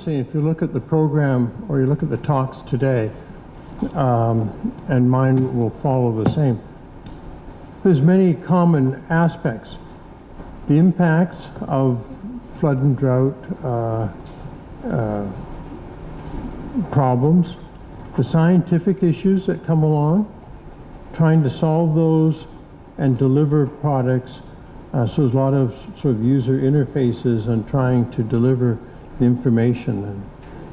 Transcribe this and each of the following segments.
interesting if you look at the program or you look at the talks today, and mine will follow the same. There's many common aspects. The impacts of flood and drought problems, the scientific issues that come along, trying to solve those and deliver products. So there's a lot of sort of user interfaces and trying to deliver the information. And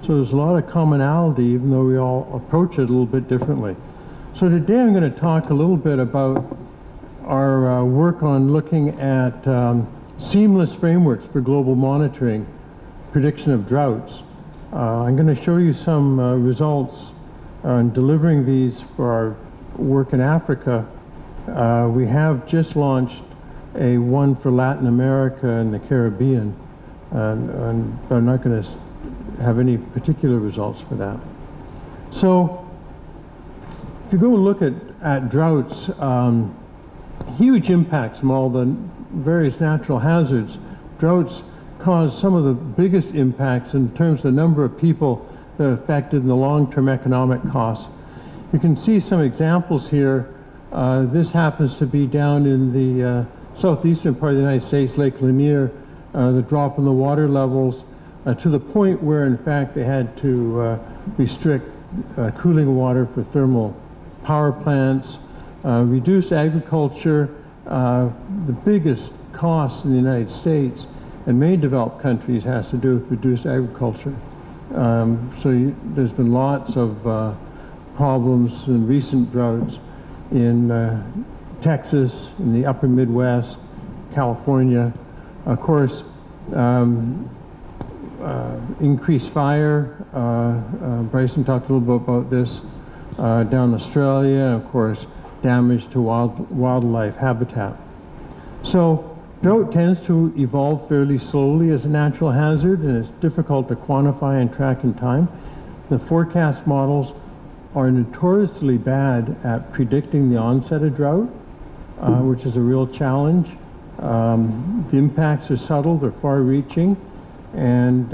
so there's a lot of commonality, even though we all approach it a little bit differently. So today I'm going to talk a little bit about our work on looking at seamless frameworks for global monitoring, prediction of droughts. I'm going to show you some results on delivering these for our work in Africa. We have just launched a one for Latin America and the Caribbean, and I'm not going to have any particular results for that. So if you go look at droughts, huge impacts from all the various natural hazards. Droughts cause some of the biggest impacts in terms of the number of people that are affected and the long-term economic costs. You can see some examples here. This happens to be down in the southeastern part of the United States, Lake Lanier, the drop in the water levels to the point where, in fact, they had to restrict cooling water for thermal power plants, reduce agriculture. The biggest cost in the United States and many developed countries has to do with reduced agriculture. There's been lots of problems in recent droughts in Texas, in the upper Midwest, California. Of course, increased fire. Bryson talked a little bit about this down in Australia, and of course, damage to wildlife habitat. So drought tends to evolve fairly slowly as a natural hazard, and it's difficult to quantify and track in time. The forecast models are notoriously bad at predicting the onset of drought, which is a real challenge. The impacts are subtle, they're far-reaching, and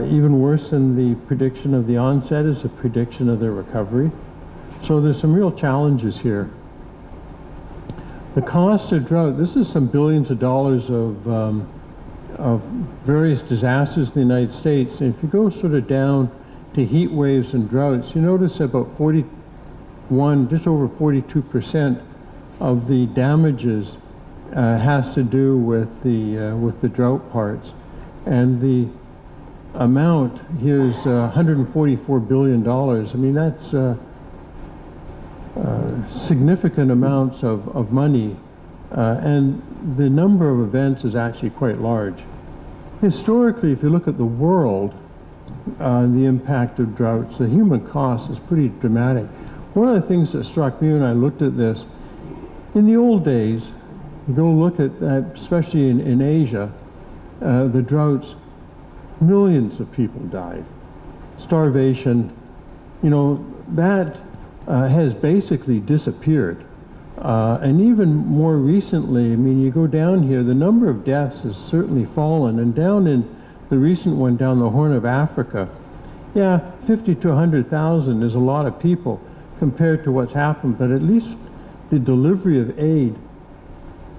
even worse than the prediction of the onset is the prediction of the recovery. So there's some real challenges here. The cost of drought, this is some billions of dollars of various disasters in the United States. And if you go sort of down to heat waves and droughts, you notice about just over 42% of the damages has to do with the drought parts. And the amount here is $144 billion. I mean, that's significant amounts of money, and the number of events is actually quite large. Historically, if you look at the world, the impact of droughts, the human cost is pretty dramatic. One of the things that struck me when I looked at this, in the old days, you go look at, especially in Asia, the droughts, millions of people died. Starvation, that has basically disappeared. And even more recently, I mean, you go down here, the number of deaths has certainly fallen. And down in the recent one down the Horn of Africa, 50 to 100,000 is a lot of people compared to what's happened, but at least the delivery of aid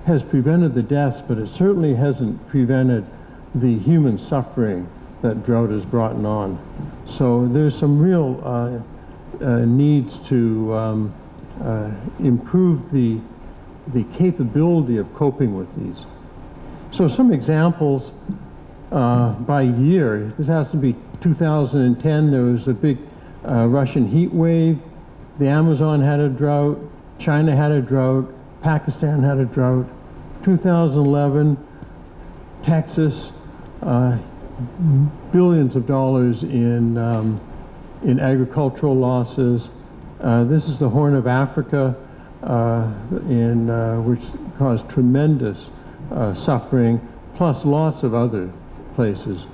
has prevented the deaths, but it certainly hasn't prevented the human suffering that drought has brought on. So there's some real needs to improve the capability of coping with these. So some examples by year. This has to be 2010. There was a big Russian heat wave. The Amazon had a drought. China had a drought. Pakistan had a drought. 2011, Texas, billions of dollars in agricultural losses. This is the Horn of Africa, which caused tremendous suffering, plus lots of other places.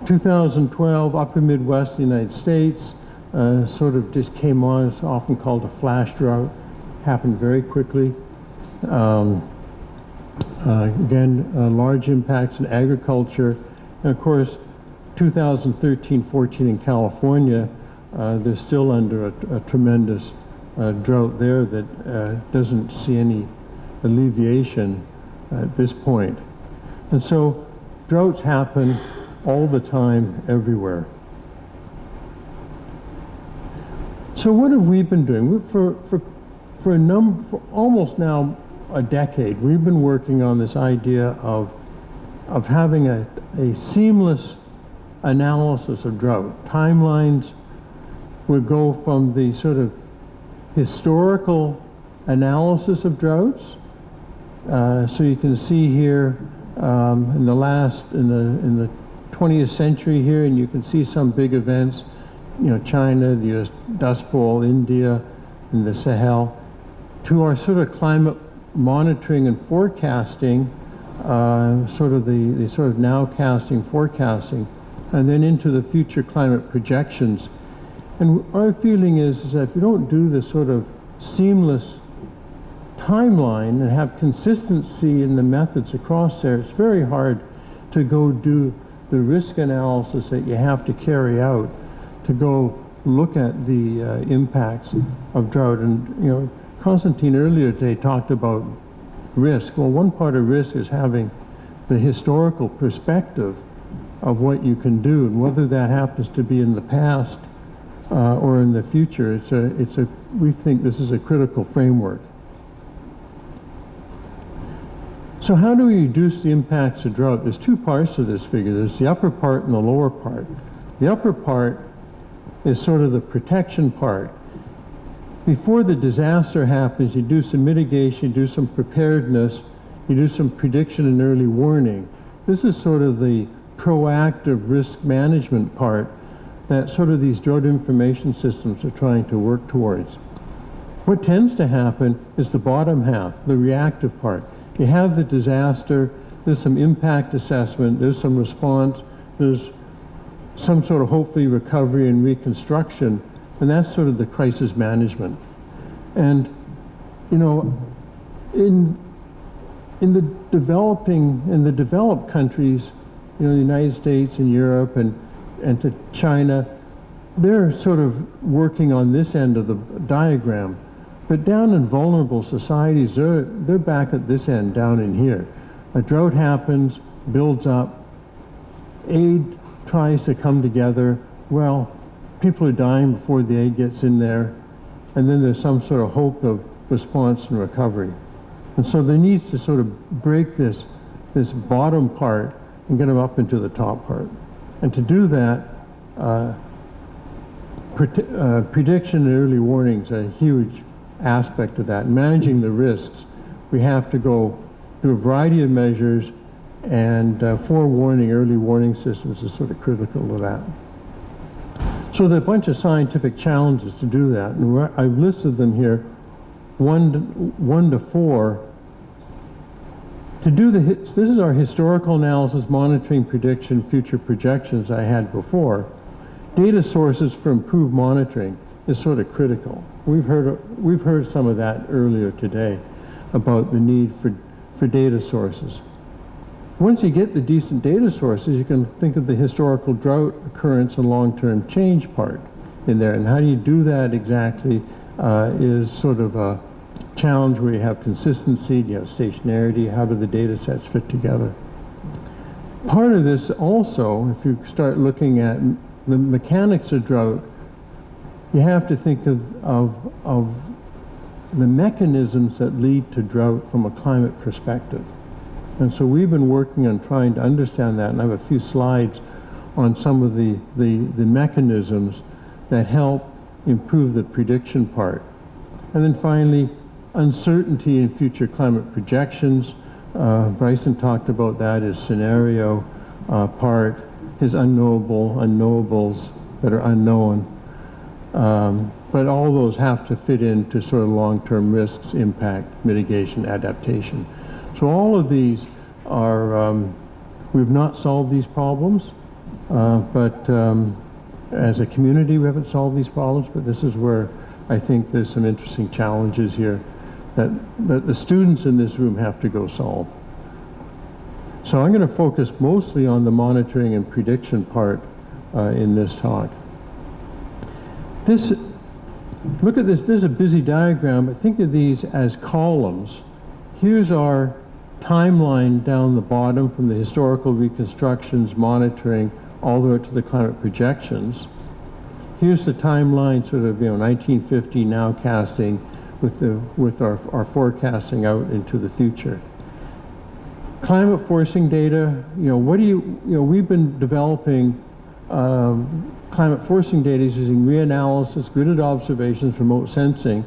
2012, upper Midwest, the United States, sort of just came on. It's often called a flash drought. Happened very quickly. Again, large impacts in agriculture. And of course, 2013-14 in California, they're still under a tremendous drought there that doesn't see any alleviation at this point. And so droughts happen all the time, everywhere. So what have we been doing? For almost now a decade, we've been working on this idea of having a seamless analysis of drought. Timelines would go from the sort of historical analysis of droughts. So you can see here in the 20th century here, and you can see some big events, China, the US Dust Bowl, India, and the Sahel, to our sort of climate monitoring and forecasting, sort of the sort of nowcasting, forecasting, and then into the future climate projections. And our feeling is that if you don't do this sort of seamless timeline and have consistency in the methods across there, it's very hard to go do the risk analysis that you have to carry out to go look at the impacts of drought. And Constantine earlier today talked about risk. Well, one part of risk is having the historical perspective of what you can do, and whether that happens to be in the past or in the future. We think this is a critical framework. So how do we reduce the impacts of drought? There's two parts to this figure. There's the upper part and the lower part. The upper part is sort of the protection part. Before the disaster happens, you do some mitigation, you do some preparedness, you do some prediction and early warning. This is sort of the proactive risk management part that sort of these drought information systems are trying to work towards. What tends to happen is the bottom half, the reactive part. You have the disaster, there's some impact assessment, there's some response, there's some sort of hopefully recovery and reconstruction, and that's sort of the crisis management. And in the developed countries, the United States and Europe and to China, they're sort of working on this end of the diagram. But down in vulnerable societies, they're back at this end, down in here. A drought happens, builds up, aid tries to come together. Well, people are dying before the aid gets in there, and then there's some sort of hope of response and recovery. And so there needs to sort of break this bottom part and get them up into the top part. And to do that, prediction and early warning is a huge aspect of that. Managing the risks, we have to go through a variety of measures, and forewarning, early warning systems is sort of critical to that. So there are a bunch of scientific challenges to do that, and I've listed them here, one to four. To do this is our historical analysis, monitoring, prediction, future projections I had before. Data sources for improved monitoring is sort of critical. We've heard some of that earlier today about the need for data sources. Once you get the decent data sources, you can think of the historical drought occurrence and long-term change part in there. And how do you do that exactly is sort of a challenge where you have consistency, you have stationarity, how do the data sets fit together. Part of this also, if you start looking at the mechanics of drought, you have to think of the mechanisms that lead to drought from a climate perspective. And so we've been working on trying to understand that, and I have a few slides on some of the mechanisms that help improve the prediction part. And then finally, uncertainty in future climate projections. Bryson talked about that as scenario part, his unknowables that are unknown. But all those have to fit into sort of long-term risks, impact, mitigation, adaptation. So all of these are, we've not solved these problems, but as a community we haven't solved these problems, but this is where I think there's some interesting challenges here that the students in this room have to go solve. So I'm going to focus mostly on the monitoring and prediction part in this talk. Look at this. This is a busy diagram, but think of these as columns. Here's our timeline down the bottom from the historical reconstructions, monitoring, all the way to the climate projections. Here's the timeline, sort of, 1950 now casting with our forecasting out into the future. Climate forcing data, we've been developing climate forcing data using reanalysis, gridded observations, remote sensing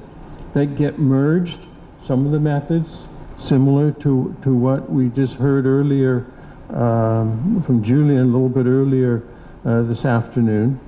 that get merged. Some of the methods similar to what we just heard earlier from Julian a little bit earlier this afternoon.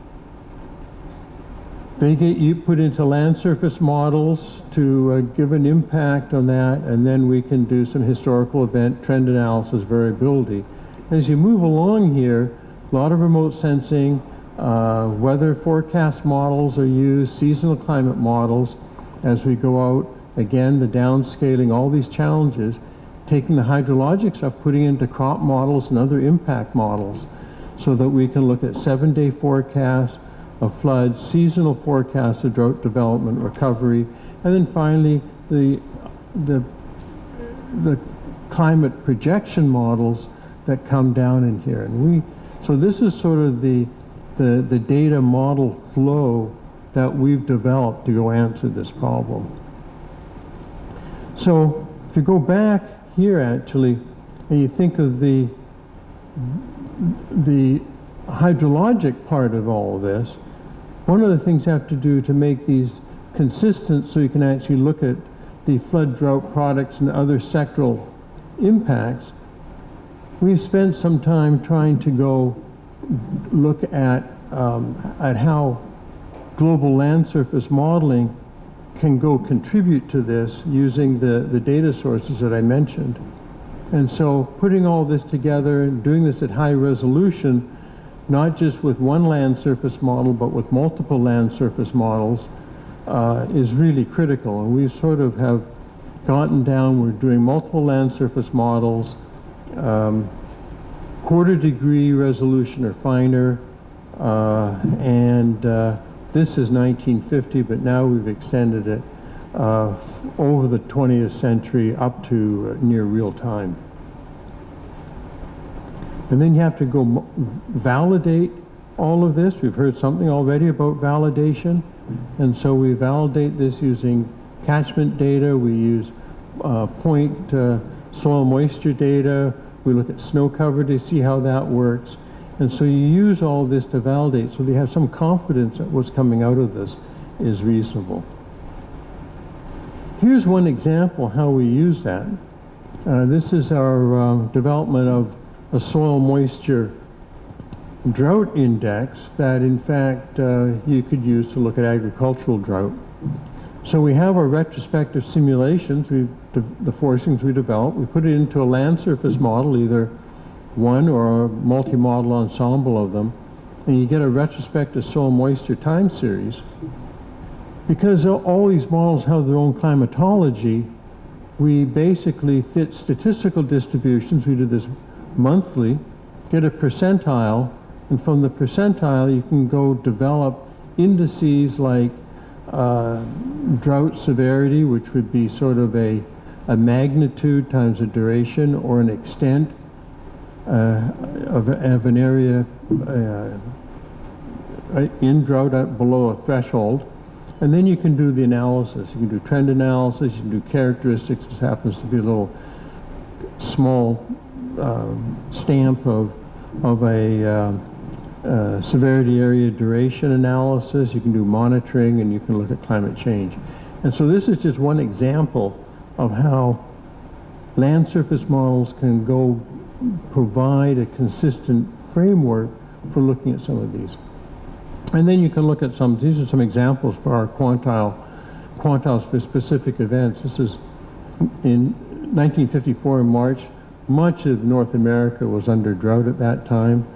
They get put into land surface models to give an impact on that, and then we can do some historical event trend analysis variability. As you move along here, a lot of remote sensing, weather forecast models are used, seasonal climate models as we go out. Again, the downscaling, all these challenges, taking the hydrologic stuff, putting into crop models and other impact models so that we can look at 7-day forecasts of floods, seasonal forecasts of drought development, recovery, and then finally the climate projection models that come down in here. And so this is sort of the data model flow that we've developed to go answer this problem. So if you go back here actually, and you think of the hydrologic part of all of this, one of the things you have to do to make these consistent so you can actually look at the flood drought products and other sectoral impacts, we've spent some time trying to go look at how global land surface modeling can go contribute to this using the data sources that I mentioned. And so putting all this together and doing this at high resolution, not just with one land surface model, but with multiple land surface models, is really critical. And we sort of have gotten down, we're doing multiple land surface models, quarter degree resolution or finer, and this is 1950, but now we've extended it over the 20th century up to near real time. And then you have to go validate all of this. We've heard something already about validation. And so we validate this using catchment data. We use point soil moisture data. We look at snow cover to see how that works. And so you use all this to validate so that you have some confidence that what's coming out of this is reasonable. Here's one example how we use that. This is our development of a soil moisture drought index that in fact you could use to look at agricultural drought. So we have our retrospective simulations, the forcings we developed, we put it into a land surface model, either one or a multi-model ensemble of them, and you get a retrospective soil moisture time series. Because all these models have their own climatology, we basically fit statistical distributions. We do this monthly, get a percentile, and from the percentile you can go develop indices like drought severity, which would be sort of a magnitude times a duration, or an extent of an area in drought below a threshold. And then you can do the analysis. You can do trend analysis, you can do characteristics. This happens to be a little small stamp of a severity area duration analysis. You can do monitoring, and you can look at climate change. And so this is just one example of how land surface models can go provide a consistent framework for looking at some of these. And then you can look at these are some examples for our quantiles for specific events. This is in 1954 in March. Much of North America was under drought at that time.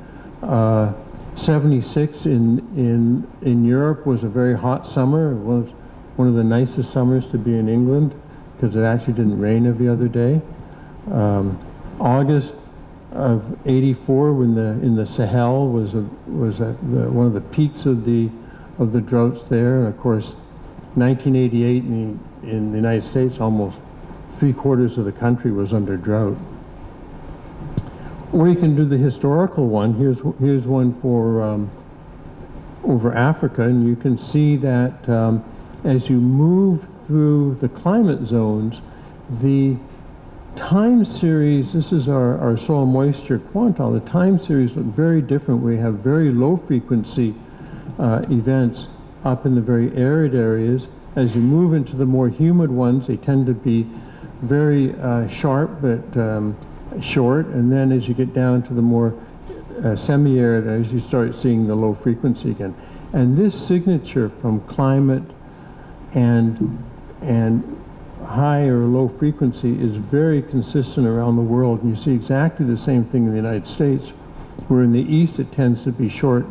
76 in Europe was a very hot summer. It was one of the nicest summers to be in England because it actually didn't rain every other day. August of '84, when in the Sahel was at one of the peaks of the droughts there. And of course, 1988 in the United States, almost 3/4 of the country was under drought. Or you can do the historical one. Here's one for over Africa, and you can see that as you move through the climate zones, the time series, this is our soil moisture quantile, the time series look very different. We have very low frequency events up in the very arid areas. As you move into the more humid ones, they tend to be very sharp but short, and then as you get down to the more semi-arid areas, you start seeing the low frequency again. And this signature from climate and high or low frequency is very consistent around the world, and you see exactly the same thing in the United States, where in the east it tends to be short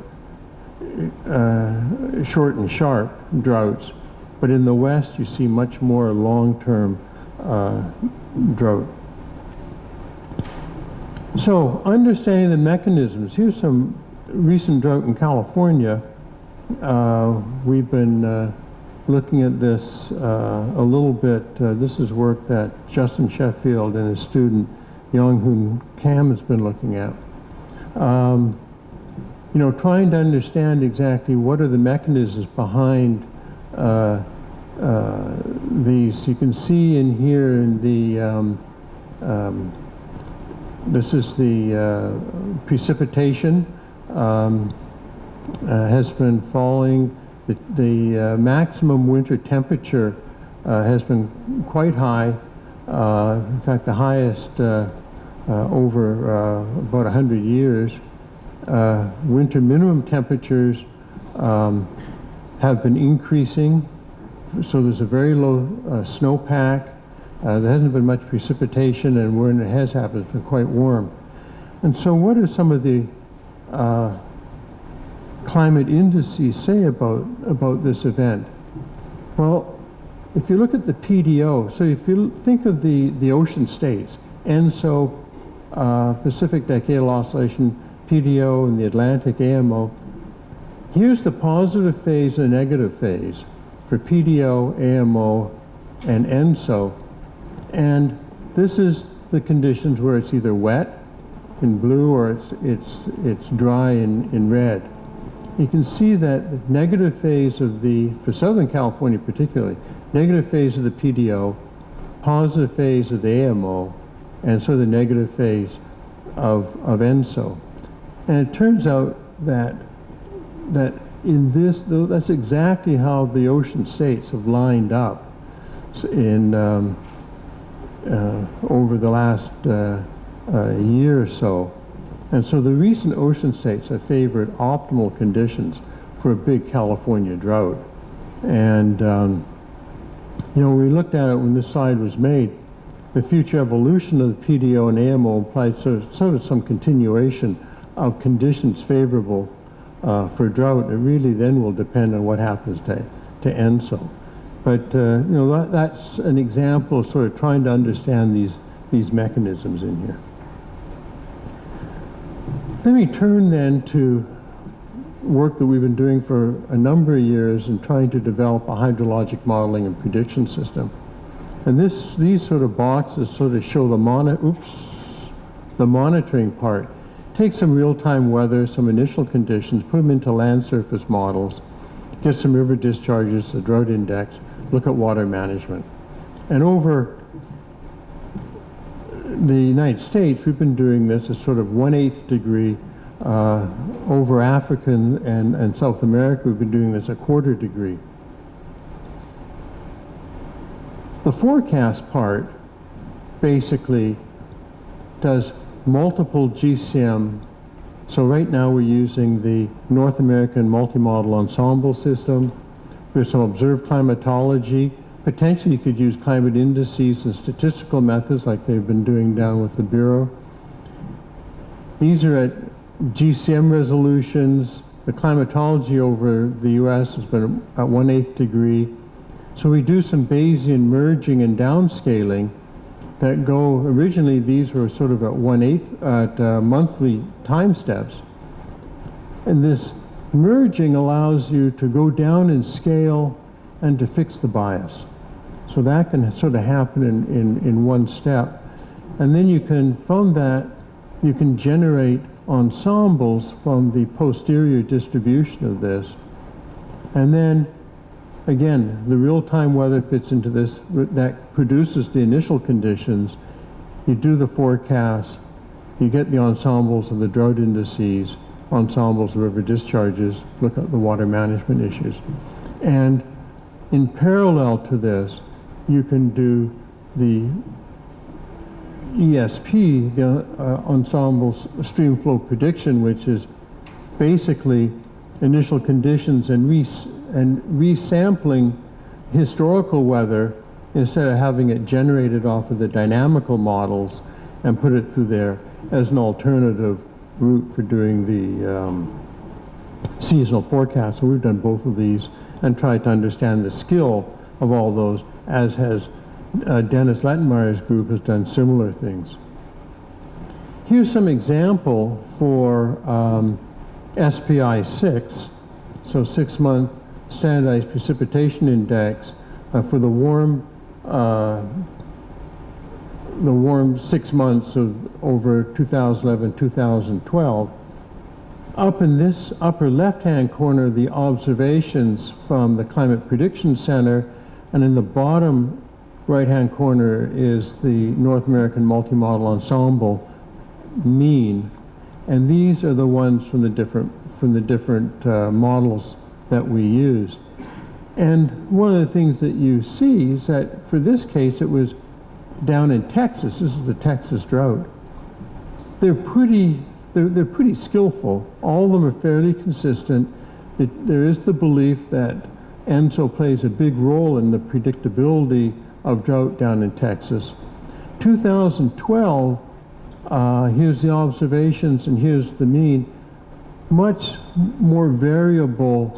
and sharp droughts, but in the west you see much more long-term drought. So, understanding the mechanisms. Here's some recent drought in California. We've been looking at this a little bit. This is work that Justin Sheffield and his student Young-Hoon Kam has been looking at. You know, trying to understand exactly what are the mechanisms behind these. You can see in here in the this is the precipitation has been falling. The maximum winter temperature has been quite high. In fact, the highest over about 100 years. Winter minimum temperatures have been increasing, so there's a very low snowpack. There hasn't been much precipitation, and when it has happened, it's been quite warm. And so what do some of the climate indices say about this event? Well, if you look at the PDO, so if you think of the ocean states, ENSO, Pacific Decadal Oscillation, PDO, and the Atlantic AMO, here's the positive phase and negative phase for PDO, AMO, and ENSO. And this is the conditions where it's either wet in blue or it's dry in red. You can see that the negative phase of for Southern California particularly, negative phase of the PDO, positive phase of the AMO, and so the negative phase of ENSO. And it turns out that in this, that's exactly how the ocean states have lined up in over the last year or so. And so the recent ocean states have favored optimal conditions for a big California drought. And you know, we looked at it when this slide was made. The future evolution of the PDO and AMO implies sort of some continuation of conditions favorable for drought. It really then will depend on what happens to ENSO. But you know, that's an example of sort of trying to understand these mechanisms in here. Let me turn then to work that we've been doing for a number of years in trying to develop a hydrologic modeling and prediction system. And these sort of boxes sort of show the monitoring part. Take some real-time weather, some initial conditions, put them into land surface models, get some river discharges, the drought index, look at water management. And over the United States, we've been doing this at sort of 1/8 degree. Over Africa and South America, we've been doing this a 1/4 degree. The forecast part basically does multiple GCM. So right now we're using the North American multi-model ensemble system. There's some observed climatology. Potentially you could use climate indices and statistical methods like they've been doing down with the Bureau. These are at GCM resolutions. The climatology over the US has been at 1/8 degree. So we do some Bayesian merging and downscaling that go, originally these were sort of at 1/8 at monthly time steps. And this merging allows you to go down in scale and to fix the bias. So that can sort of happen in one step. And then you can, from that, you can generate ensembles from the posterior distribution of this. And then, again, the real-time weather fits into this, that produces the initial conditions. You do the forecast, you get the ensembles of the drought indices, ensembles of river discharges, look at the water management issues. And in parallel to this, you can do the ESP, the ensembles stream flow prediction, which is basically initial conditions and resampling historical weather instead of having it generated off of the dynamical models and put it through there as an alternative route for doing the seasonal forecast. So we've done both of these and tried to understand the skill of all those, as has Dennis Lettenmeyer's group has done similar things. Here's some example for SPI 6, so 6-month standardized precipitation index for the warm 6 months of over 2011-2012. Up in this upper left-hand corner, the observations from the Climate Prediction Center, and in the bottom right-hand corner is the North American Multi-Model Ensemble mean, and these are the ones from the different models that we use. And one of the things that you see is that for this case, it was down in Texas. This is the Texas drought. They're pretty skillful. All of them are fairly consistent. There is the belief that ENSO plays a big role in the predictability of drought down in Texas. 2012, here's the observations and here's the mean. Much more variable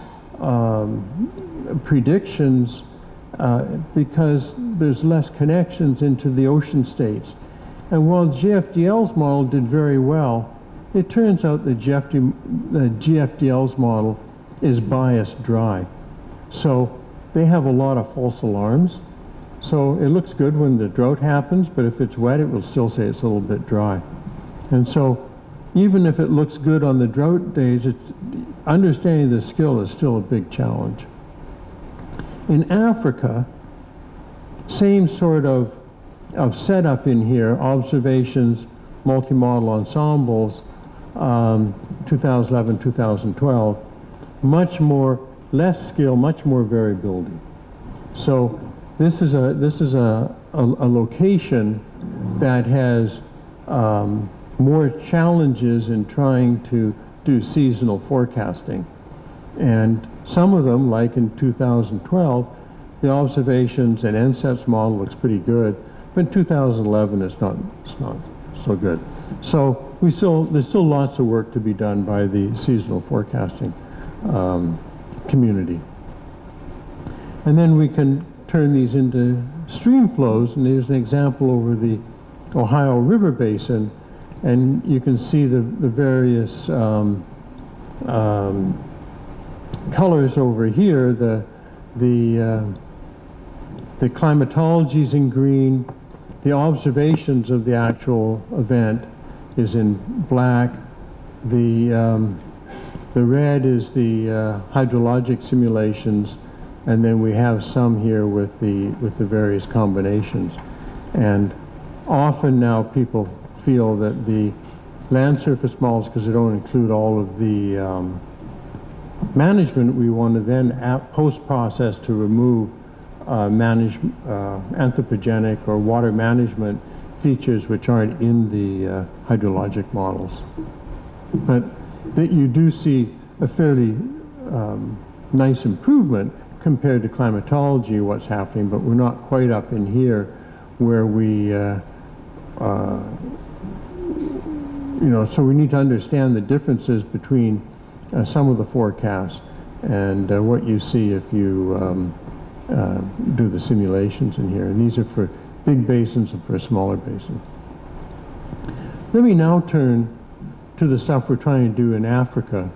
predictions because there's less connections into the ocean states. And while GFDL's model did very well, it turns out the GFDL's model is biased dry. So they have a lot of false alarms. So it looks good when the drought happens, but if it's wet, it will still say it's a little bit dry. And so even if it looks good on the drought days, understanding the skill is still a big challenge. In Africa, same sort of setup in here, observations, multi-model ensembles, 2011, 2012, much more, less skill, much more variability. So this is a location that has more challenges in trying to do seasonal forecasting. And some of them, like in 2012, the observations and NSEP's model looks pretty good, but in 2011 it's not so good. So there's still lots of work to be done by the seasonal forecasting community. And then we can turn these into stream flows, and here's an example over the Ohio River Basin, and you can see the various colors over here. The climatology is in green, the observations of the actual event is in black, the red is the hydrologic simulations, and then we have some here with the various combinations. And often now people feel that the land surface models, because they don't include all of the management, we want to then post-process to remove anthropogenic or water management features which aren't in the hydrologic models. But that you do see a fairly nice improvement compared to climatology, what's happening, but we're not quite up in here where we, so we need to understand the differences between some of the forecasts and what you see if you do the simulations in here. And these are for big basins and for a smaller basin. Let me now turn to the stuff we're trying to do in Africa,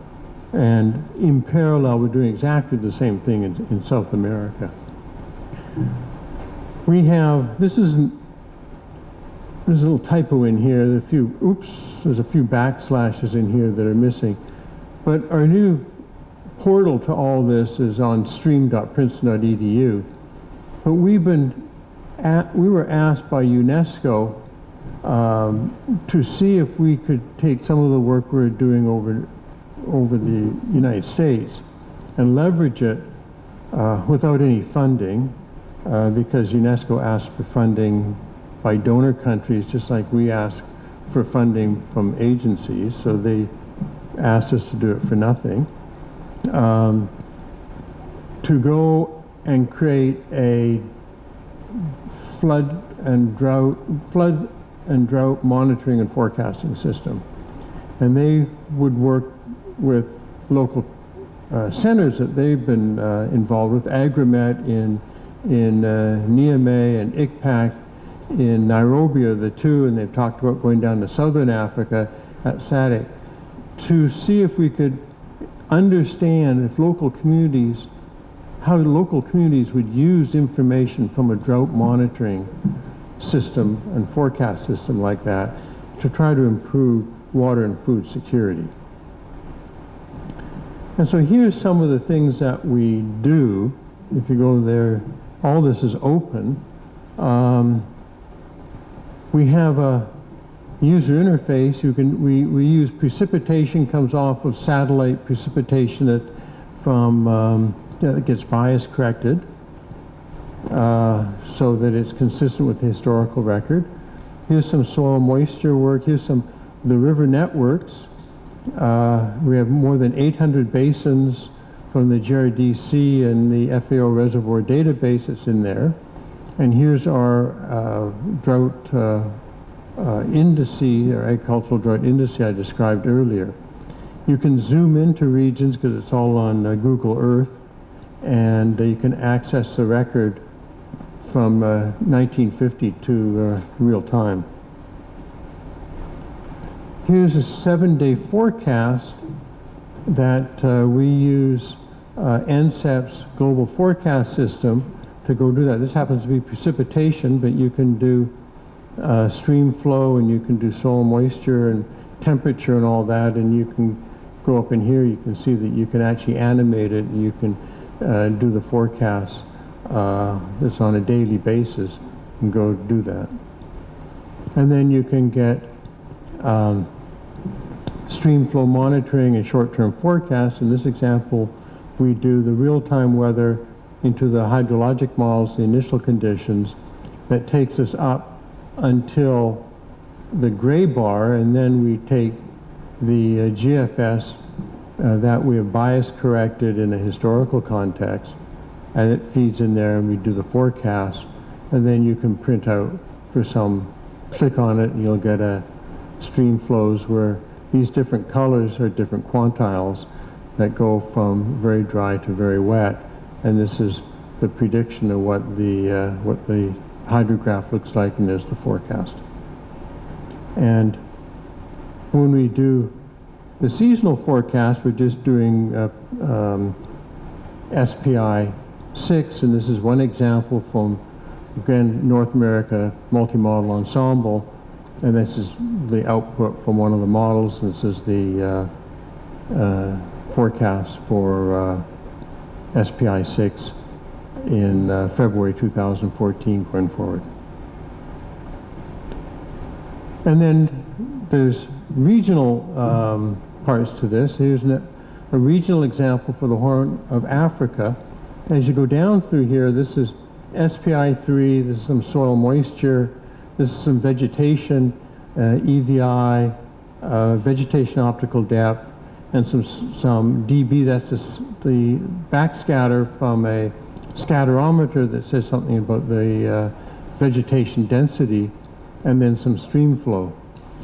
and in parallel we're doing exactly the same thing in South America. We have, there's a little typo in here, there's a few backslashes in here that are missing, but our new portal to all this is on stream.princeton.edu. But we were asked by UNESCO to see if we could take some of the work we're doing over the United States and leverage it without any funding, because UNESCO asked for funding by donor countries just like we ask for funding from agencies, so they asked us to do it for nothing. To go and create a flood and drought monitoring and forecasting system. And they would work with local centers that they've been involved with, Agromet in Niamey and ICPAC in Nairobi are the two, and they've talked about going down to southern Africa at SADC to see if we could understand if how local communities would use information from a drought monitoring system and forecast system like that to try to improve water and food security. And so here's some of the things that we do. If you go there, all this is open. We have a user interface. We use precipitation, comes off of satellite precipitation that gets bias corrected so that it's consistent with the historical record. Here's some soil moisture work. Here's the river networks. We have more than 800 basins from the GRDC and the FAO reservoir database that's in there. And here's our drought indice, or agricultural drought indice I described earlier. You can zoom into regions because it's all on Google Earth, and you can access the record from 1950 to real time. Here's a 7-day forecast that we use NCEP's global forecast system to go do that. This happens to be precipitation, but you can do stream flow, and you can do soil moisture and temperature and all that, and you can go up in here, you can see that you can actually animate it, and you can do the forecast that's on a daily basis and go do that. And then you can get stream flow monitoring and short-term forecasts. In this example, we do the real-time weather into the hydrologic models, the initial conditions, that takes us up until the gray bar, and then we take the GFS that we have bias corrected in a historical context, and it feeds in there, and we do the forecast, and then you can print out click on it, and you'll get a stream flows where these different colors are different quantiles that go from very dry to very wet, and this is the prediction of what the hydrograph looks like, and there's the forecast. And when we do the seasonal forecast, we're just doing SPI 6, and this is one example from, again, North America Multi-Model Ensemble, and this is the output from one of the models. This is the forecast for SPI 6 in February 2014 going forward. And then there's regional parts to this. Here's a regional example for the Horn of Africa. As you go down through here, this is SPI 3, this is some soil moisture, this is some vegetation, EVI, vegetation optical depth, and some dB, that's the backscatter from a scatterometer that says something about the vegetation density, and then some stream flow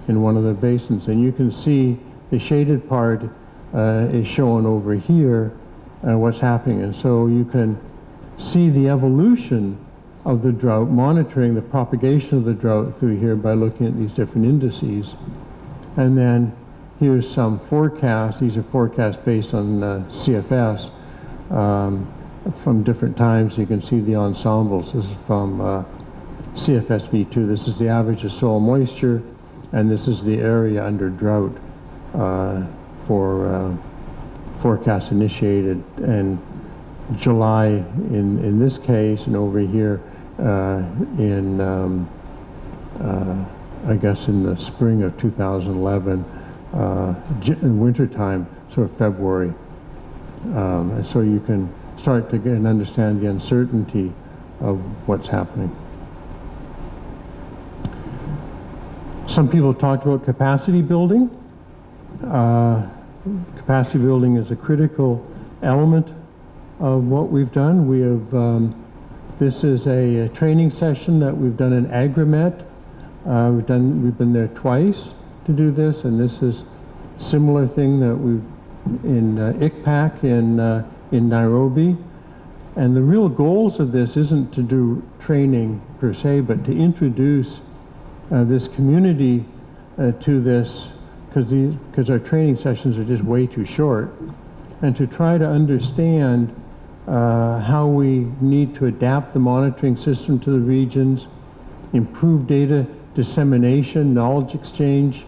in one of the basins. And you can see the shaded part is shown over here, what's happening. And so you can see the evolution of the drought, monitoring the propagation of the drought through here by looking at these different indices. And then here's some forecasts. These are forecasts based on CFS from different times. You can see the ensembles. This is from CFS V2. This is the average of soil moisture, and this is the area under drought for forecasts initiated in July in this case, and over here I guess in the spring of 2011, in winter time, sort of February. And so you can start to get and understand the uncertainty of what's happening. Some people talked about capacity building. Capacity building is a critical element of what we've done. We have, this is a training session that we've done in Agromet. We've been there twice to do this, and this is a similar thing that we've in APEC in Nairobi. And the real goals of this isn't to do training per se, but to introduce this community to this, because our training sessions are just way too short, and to try to understand how we need to adapt the monitoring system to the regions, improve data dissemination, knowledge exchange,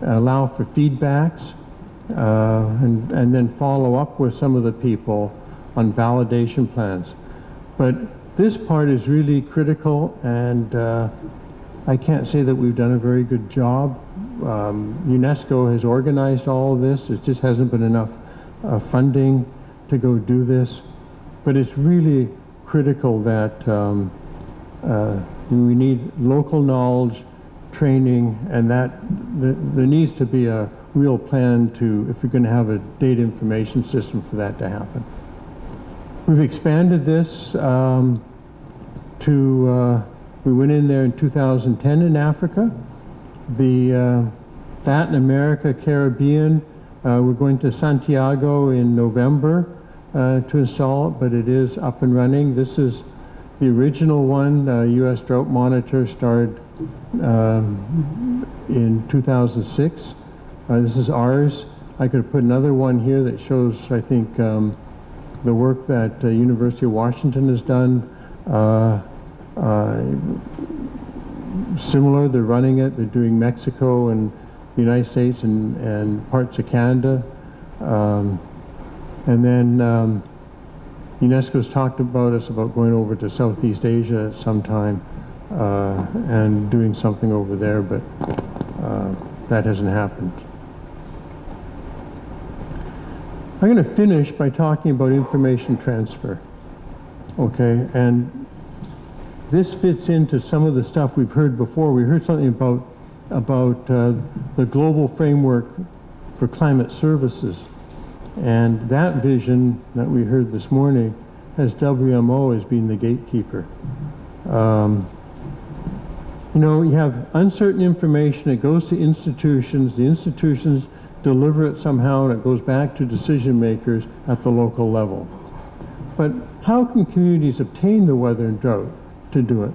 allow for feedbacks, and then follow up with some of the people on validation plans. But this part is really critical, and I can't say that we've done a very good job. UNESCO has organized all of this. It just hasn't been enough funding to go do this. But it's really critical that we need local knowledge, training, and that there needs to be a real plan to, if you're going to have a data information system, for that to happen. We've expanded this we went in there in 2010 in Africa. The Latin America, Caribbean, we're going to Santiago in November to install it, but it is up and running. This is the original one. U.S. Drought Monitor started in 2006. This is ours. I could put another one here that shows, I think, the work that University of Washington has done. Similar, they're running it. They're doing Mexico and the United States and parts of Canada. And then UNESCO's talked about us about going over to Southeast Asia at some time and doing something over there, but that hasn't happened. I'm going to finish by talking about information transfer. Okay, and this fits into some of the stuff we've heard before. We heard something about the global framework for climate services. And that vision that we heard this morning has WMO as being the gatekeeper. You know, you have uncertain information, it goes to institutions, the institutions deliver it somehow, and it goes back to decision makers at the local level. But how can communities obtain the weather and drought to do it?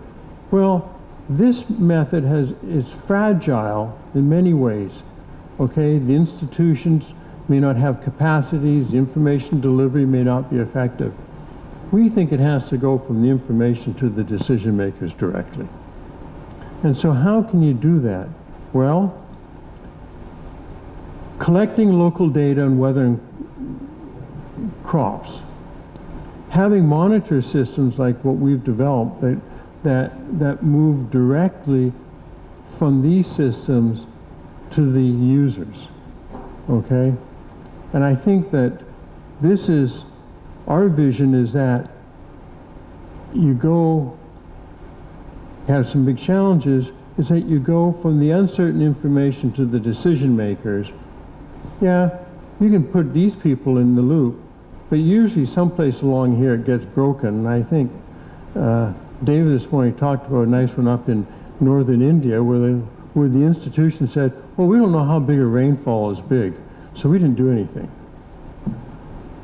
Well, this method is fragile in many ways. Okay, the institutions may not have capacities, the information delivery may not be effective. We think it has to go from the information to the decision makers directly. And so how can you do that? Well, collecting local data on weather and crops, having monitor systems like what we've developed that move directly from these systems to the users, okay? And I think that this is, our vision is that you go, have some big challenges, is that you go from the uncertain information to the decision makers. Yeah, you can put these people in the loop, but usually someplace along here it gets broken. And I think David this morning talked about a nice one up in northern India where the institution said, well, we don't know how big a rainfall is big, so we didn't do anything.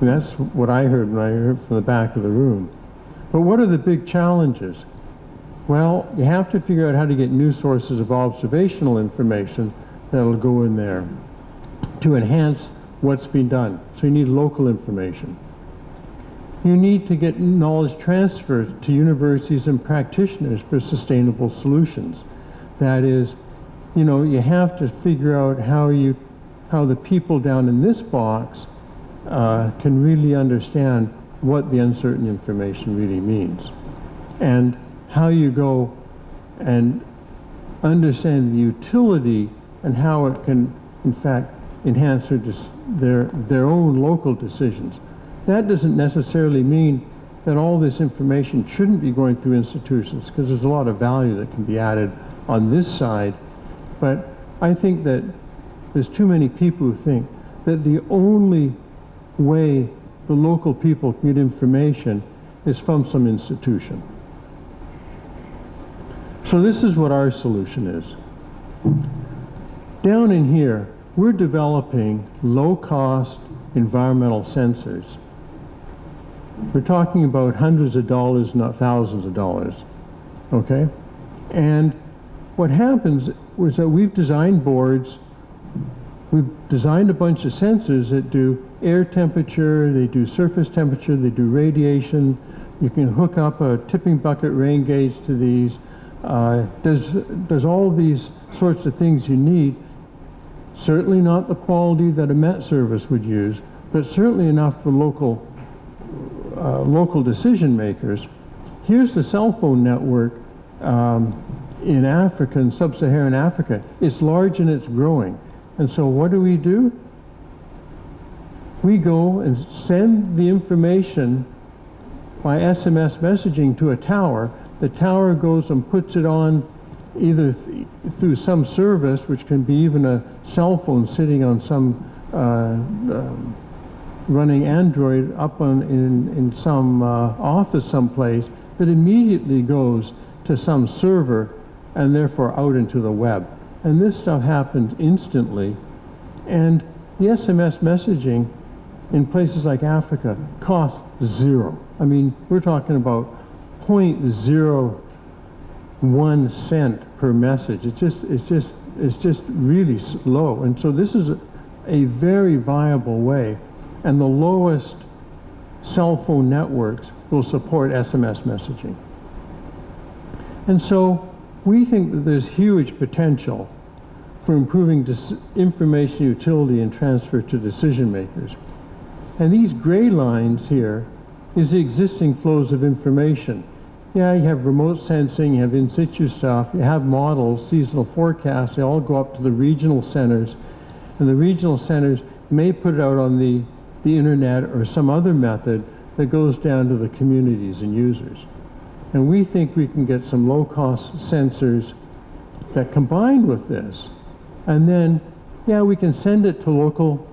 And that's what I heard when I heard from the back of the room. But what are the big challenges? Well, you have to figure out how to get new sources of observational information that'll go in there to enhance what's been done. So you need local information. You need to get knowledge transfer to universities and practitioners for sustainable solutions. That is, you know, you have to figure out how the people down in this box can really understand what the uncertain information really means, and how you go and understand the utility and how it can, in fact, enhance their own local decisions. That doesn't necessarily mean that all this information shouldn't be going through institutions, because there's a lot of value that can be added on this side. But I think that there's too many people who think that the only way the local people can get information is from some institution. So this is what our solution is. Down in here, we're developing low-cost environmental sensors. We're talking about hundreds of dollars, not thousands of dollars, okay? And what happens is that we've designed boards, we've designed a bunch of sensors that do air temperature, they do surface temperature, they do radiation. You can hook up a tipping bucket rain gauge to these. Does all these sorts of things you need. Certainly not the quality that a Met Service would use, but certainly enough for local decision makers. Here's the cell phone network in Africa, in sub-Saharan Africa. It's large and it's growing. And so what do? We go and send the information by SMS messaging to a tower. The tower goes and puts it on either through some service, which can be even a cell phone sitting on some running Android up in some office someplace, that immediately goes to some server and therefore out into the web. And this stuff happens instantly. And the SMS messaging in places like Africa costs zero. I mean, we're talking about 0.01 cent per message. It's just really low. And so this is a very viable way. And the lowest cell phone networks will support SMS messaging. And so we think that there's huge potential for improving information utility and transfer to decision makers. And these gray lines here is the existing flows of information. Yeah, you have remote sensing, you have in situ stuff, you have models, seasonal forecasts, they all go up to the regional centers. And the regional centers may put it out on the internet or some other method that goes down to the communities and users. And we think we can get some low-cost sensors that combine with this. And then, yeah, we can send it to local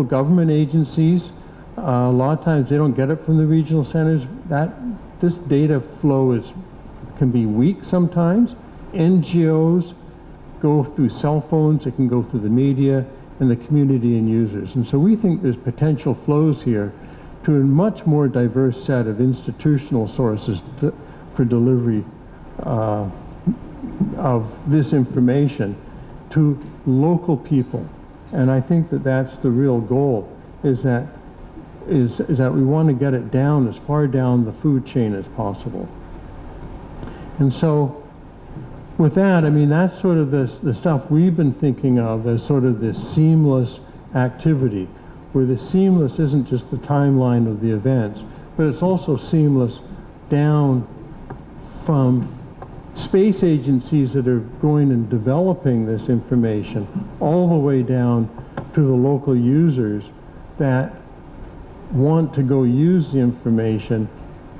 government agencies. A lot of times they don't get it from the regional centers. This data flow can be weak sometimes. NGOs go through cell phones, it can go through the media and the community and users. And so we think there's potential flows here to a much more diverse set of institutional sources for delivery of this information to local people. And I think that that's the real goal, is that we want to get it down as far down the food chain as possible. And so with that, I mean, that's sort of the stuff we've been thinking of as sort of this seamless activity, where the seamless isn't just the timeline of the events, but it's also seamless down from space agencies that are going and developing this information all the way down to the local users that want to go use the information,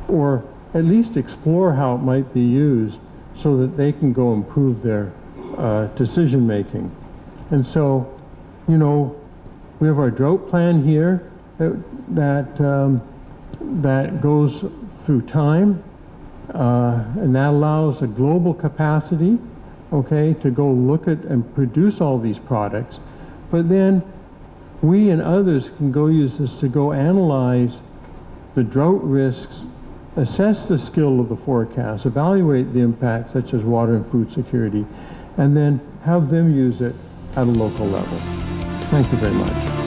or at least explore how it might be used so that they can go improve their decision making. And so, you know, we have our drought plan here that goes through time, and that allows a global capacity, okay, to go look at and produce all these products. But then we and others can go use this to go analyze the drought risks assess the skill of the forecast, evaluate the impacts such as water and food security, and then have them use it at a local level. Thank you very much.